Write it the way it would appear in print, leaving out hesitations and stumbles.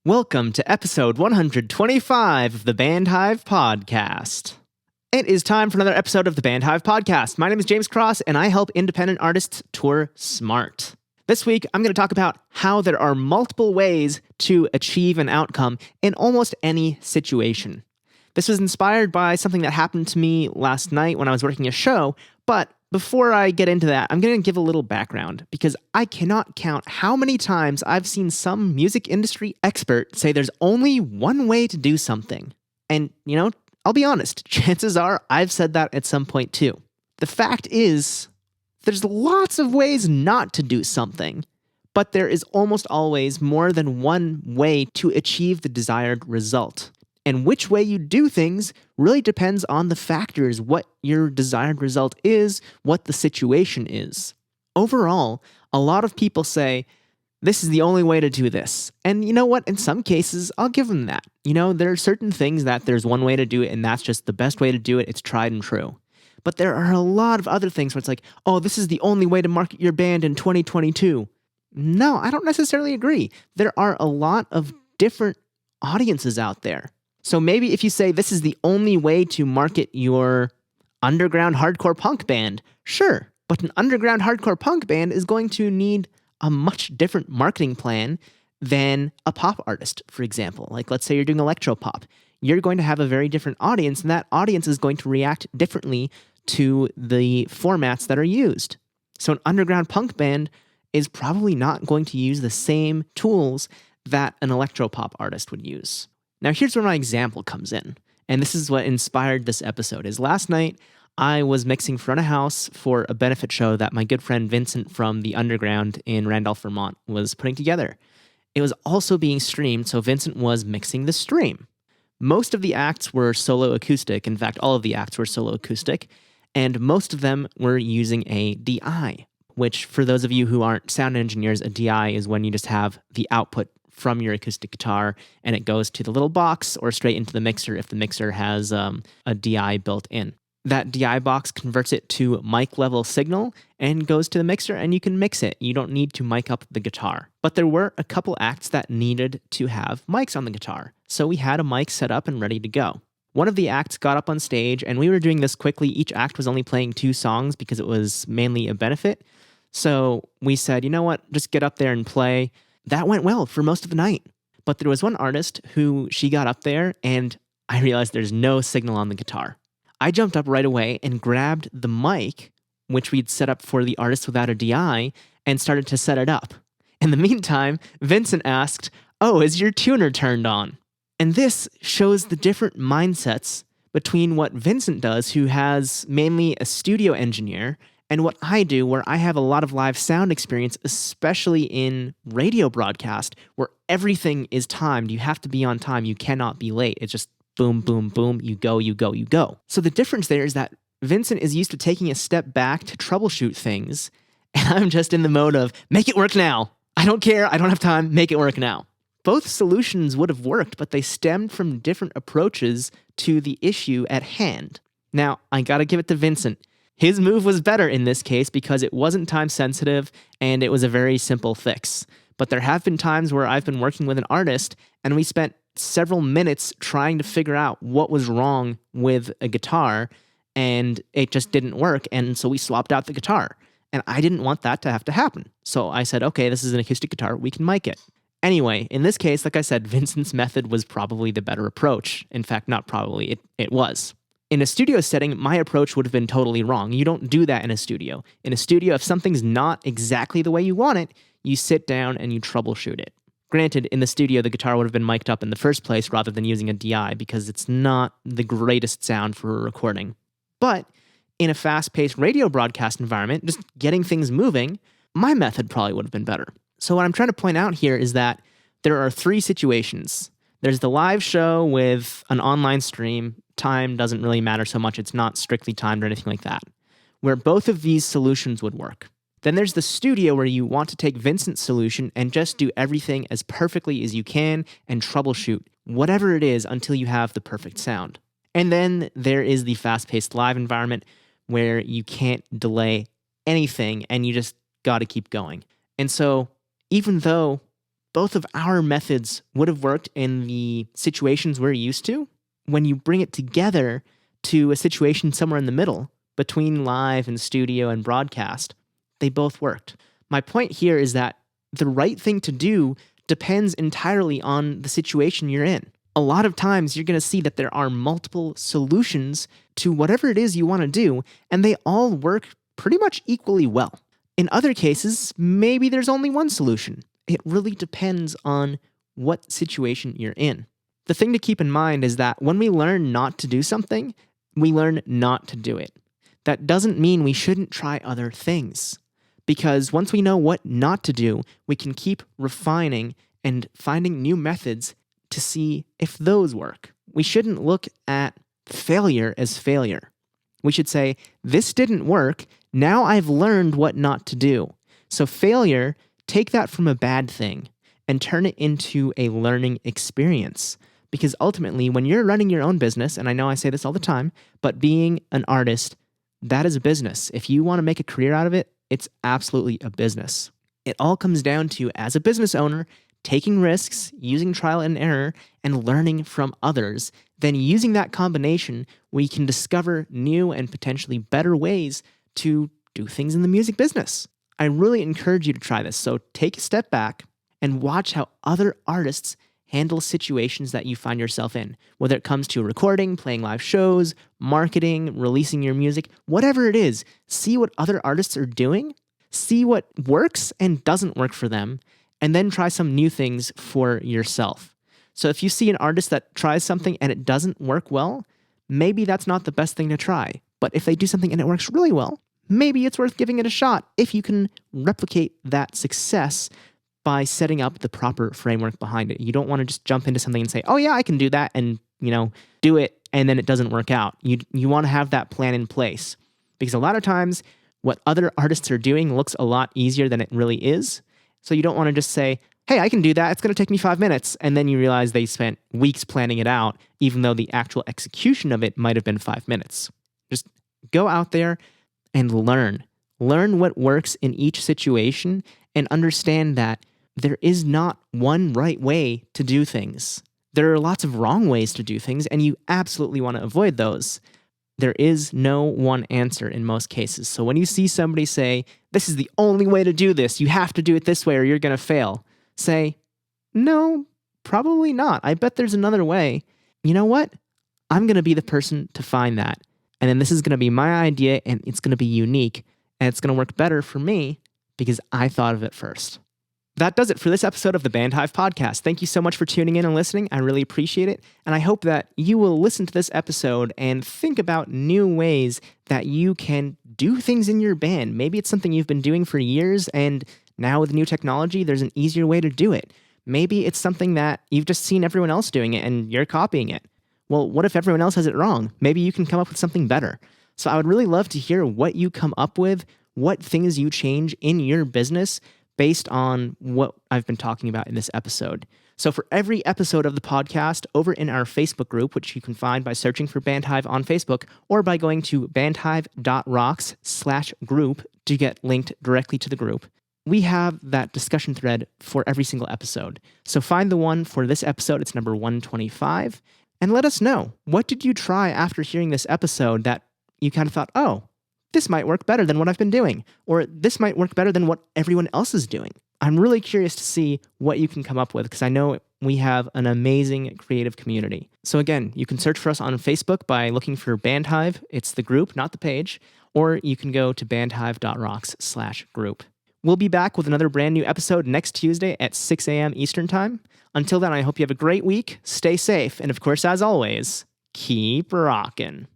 Welcome to episode 125 of the Bandhive Podcast. It is time for another episode of the Bandhive Podcast. My name is James Cross, and I help independent artists tour smart. This week, I'm going to talk about how there are multiple ways to achieve an outcome in almost any situation. This was inspired by something that happened to me last night when I was working a show, but before I get into that, I'm going to give a little background because I cannot count how many times I've seen some music industry expert say there's only one way to do something. And, I'll be honest, chances are I've said that at some point too. The fact is, there's lots of ways not to do something, but there is almost always more than one way to achieve the desired result. And which way you do things really depends on the factors, what your desired result is, what the situation is. Overall, a lot of people say, this is the only way to do this. And you know what? In some cases, I'll give them that. There are certain things that there's one way to do it, and that's just the best way to do it. It's tried and true. But there are a lot of other things where it's like, oh, this is the only way to market your band in 2022. No, I don't necessarily agree. There are a lot of different audiences out there. So maybe if you say this is the only way to market your underground hardcore punk band, sure, but an underground hardcore punk band is going to need a much different marketing plan than a pop artist, for example. Like, let's say you're doing electropop. You're going to have a very different audience, and that audience is going to react differently to the formats that are used. So an underground punk band is probably not going to use the same tools that an electropop artist would use. Now, here's where my example comes in, and this is what inspired this episode. Is last night, I was mixing front of house for a benefit show that my good friend Vincent from the Underground in Randolph, Vermont was putting together. It was also being streamed, so Vincent was mixing the stream. Most of the acts were solo acoustic. In fact, all of the acts were solo acoustic, and most of them were using a DI, which for those of you who aren't sound engineers, a DI is when you just have the output from your acoustic guitar, and it goes to the little box or straight into the mixer if the mixer has a DI built in. That DI box converts it to mic level signal and goes to the mixer, and you can mix it. You don't need to mic up the guitar. But there were a couple acts that needed to have mics on the guitar, so we had a mic set up and ready to go. One of the acts got up on stage, and we were doing this quickly. Each act was only playing 2 songs because it was mainly a benefit. So we said, you know what, just get up there and play. That went well for most of the night. But there was one artist who she got up there and I realized there's no signal on the guitar. I jumped up right away and grabbed the mic, which we'd set up for the artist without a DI, and started to set it up. In the meantime, Vincent asked, "Oh, is your tuner turned on?" And this shows the different mindsets between what Vincent does, who has mainly a studio engineer, and what I do, where I have a lot of live sound experience, especially in radio broadcast, where everything is timed. You have to be on time. You cannot be late. It's just boom, boom, boom. You go, you go, you go. So the difference there is that Vincent is used to taking a step back to troubleshoot things, and I'm just in the mode of, make it work now. I don't care. I don't have time. Make it work now. Both solutions would have worked, but they stemmed from different approaches to the issue at hand. Now, I gotta give it to Vincent. His move was better in this case because it wasn't time sensitive and it was a very simple fix. But there have been times where I've been working with an artist and we spent several minutes trying to figure out what was wrong with a guitar and it just didn't work. And so we swapped out the guitar and I didn't want that to have to happen. So I said, okay, this is an acoustic guitar. We can mic it. Anyway, in this case, like I said, Vincent's method was probably the better approach. In fact, not probably, it was. In a studio setting, my approach would have been totally wrong. You don't do that in a studio. In a studio, if something's not exactly the way you want it, you sit down and you troubleshoot it. Granted, in the studio, the guitar would have been mic'd up in the first place rather than using a DI because it's not the greatest sound for a recording. But in a fast-paced radio broadcast environment, just getting things moving, my method probably would have been better. So what I'm trying to point out here is that there are 3 situations. There's the live show with an online stream. Time doesn't really matter so much. It's not strictly timed or anything like that, where both of these solutions would work. Then there's the studio where you want to take Vincent's solution and just do everything as perfectly as you can and troubleshoot whatever it is until you have the perfect sound. And then there is the fast-paced live environment where you can't delay anything and you just got to keep going. And so even though both of our methods would have worked in the situations we're used to. When you bring it together to a situation somewhere in the middle, between live and studio and broadcast, they both worked. My point here is that the right thing to do depends entirely on the situation you're in. A lot of times you're going to see that there are multiple solutions to whatever it is you want to do, and they all work pretty much equally well. In other cases, maybe there's only one solution. It really depends on what situation you're in. The thing to keep in mind is that when we learn not to do something, we learn not to do it. That doesn't mean we shouldn't try other things. Because once we know what not to do, we can keep refining and finding new methods to see if those work. We shouldn't look at failure as failure. We should say, this didn't work, now I've learned what not to do. So failure, take that from a bad thing and turn it into a learning experience. Because ultimately, when you're running your own business, and I know I say this all the time, but being an artist, that is a business. If you want to make a career out of it, it's absolutely a business. It all comes down to, as a business owner, taking risks, using trial and error, and learning from others. Then using that combination, we can discover new and potentially better ways to do things in the music business. I really encourage you to try this. So take a step back and watch how other artists handle situations that you find yourself in, whether it comes to recording, playing live shows, marketing, releasing your music, whatever it is. See what other artists are doing, see what works and doesn't work for them, and then try some new things for yourself. So if you see an artist that tries something and it doesn't work well, maybe that's not the best thing to try. But if they do something and it works really well, maybe it's worth giving it a shot if you can replicate that success by setting up the proper framework behind it. You don't want to just jump into something and say, oh yeah, I can do that, and do it, and then it doesn't work out. You want to have that plan in place, because a lot of times what other artists are doing looks a lot easier than it really is. So you don't want to just say, hey, I can do that, it's going to take me 5 minutes, and then you realize they spent weeks planning it out, even though the actual execution of it might have been 5 minutes. Just go out there and learn. Learn what works in each situation and understand that there is not one right way to do things. There are lots of wrong ways to do things, and you absolutely want to avoid those. There is no one answer in most cases. So when you see somebody say, this is the only way to do this, you have to do it this way or you're going to fail, say, no, probably not. I bet there's another way. You know what? I'm going to be the person to find that. And then this is going to be my idea, and it's going to be unique, and it's going to work better for me because I thought of it first. That does it for this episode of the Bandhive Podcast. Thank you so much for tuning in and listening. I really appreciate it. And I hope that you will listen to this episode and think about new ways that you can do things in your band. Maybe it's something you've been doing for years, and now with new technology, there's an easier way to do it. Maybe it's something that you've just seen everyone else doing it and you're copying it. Well, what if everyone else has it wrong? Maybe you can come up with something better. So I would really love to hear what you come up with, what things you change in your business based on what I've been talking about in this episode. So for every episode of the podcast, over in our Facebook group, which you can find by searching for Bandhive on Facebook or by going to bandhive.rocks/group to get linked directly to the group, we have that discussion thread for every single episode. So find the one for this episode, it's number 125, and let us know, what did you try after hearing this episode that you kind of thought, oh, this might work better than what I've been doing, or this might work better than what everyone else is doing. I'm really curious to see what you can come up with, because I know we have an amazing creative community. So again, you can search for us on Facebook by looking for Bandhive. It's the group, not the page, or you can go to bandhive.rocks/group. We'll be back with another brand new episode next Tuesday at 6 a.m. Eastern Time. Until then, I hope you have a great week, stay safe, and of course, as always, keep rocking.